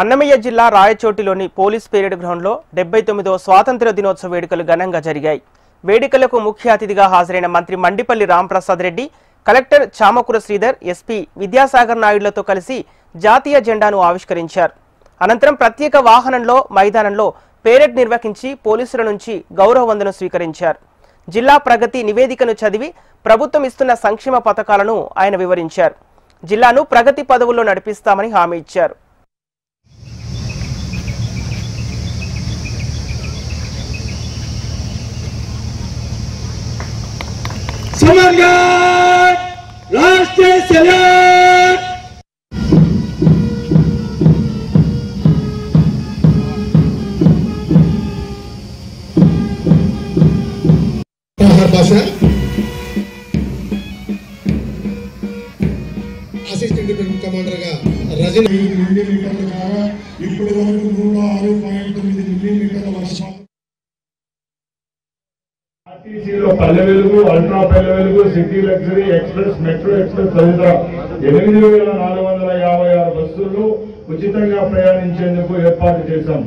అన్నమయ్య జిల్లా రాయచోటిలోని police parade గ్రౌండ్లో 79వ స్వాతంత్ర్య దినోత్సవ వేడుకలు ఘనంగా జరిగాయి. వేడుకలకు ముఖ్య అతిథిగా హాజరైన మంత్రి మండిపల్లి రాంప్రసాద్ రెడ్డి, కలెక్టర్ చామకూర శ్రీధర్, ఎస్పీ విద్యాసాగర్ నాయుడులతో కలిసి జాతీయ జెండాను ఆవిష్కరించారు. అనంతరం ప్రత్యేక వాహనంలో మైదానంలో పెరేడ్ నిర్వహించి పోలీసుల నుంచి గౌరవ వందనం స్వీకరించారు. జిల్లా ప్రగతి నివేదికను చదివి ప్రభుత్వం ఇస్తున్న సంక్షేమ పథకాలను ఆయన వివరించారు. జిల్లాను ప్రగతి పదవుల్లో నడిపిస్తామని హామీ ఇచ్చారు. राष्ट्रीय सैल्यूट అసిస్టెంట్ డిప్యూటీ కమాండర్ గా రజనీ మిల్లీమీటర్ల ద్వారా ఇప్పటి వరకు 106.9 మిల్లీమీటర్ల వర్షపాతం. ఆర్టీసీలో Palle Velugu, ultra Palle Velugu, city luxury express, metro express తదితర 8,456 బస్సుల్లో ఉచితంగా ప్రయాణించేందుకు ఏర్పాటు చేశాం.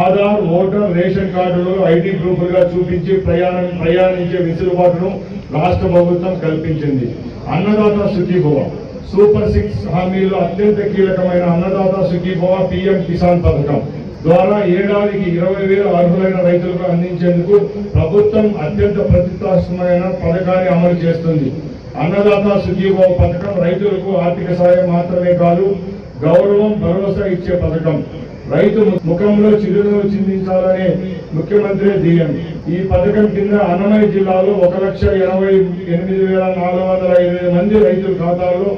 ఆధార్, ఓటర్, రేషన్ కార్డులు ఐడి ప్రూఫ్లుగా చూపించి ప్రయాణించే వెసులుబాటును రాష్ట్ర ప్రభుత్వం కల్పించింది. అన్నదాత సుఖీభవ సూపర్ 6 హామీల్లో అత్యంత కీలకమైన అన్నదాత సుఖీభవ పీఎం కిసాన్ పథకం ద్వారా ఏడాదికి 20,000 అర్హులైన రైతులకు అందించేందుకు ప్రభుత్వం అత్యంత ప్రతిష్టాత్మకమైన పథకాన్ని అమలు చేస్తుంది. అన్నదాత సుఖీభవ పథకం రైతులకు ఆర్థిక సాయం మాత్రమే కాదు, గౌరవం, భరోసా ఇచ్చే పథకం. రైతు ముఖంలో చిరునవ్వు చిందించాలనే ముఖ్యమంత్రి ధ్యేయం. ఈ పథకం కింద అన్నమయ్య జిల్లాలో 1,88,458 మంది రైతుల ఖాతాల్లో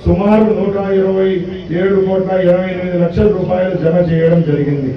సుమారు 127,88,00,000 రూపాయలు జమ చేయడం జరిగింది.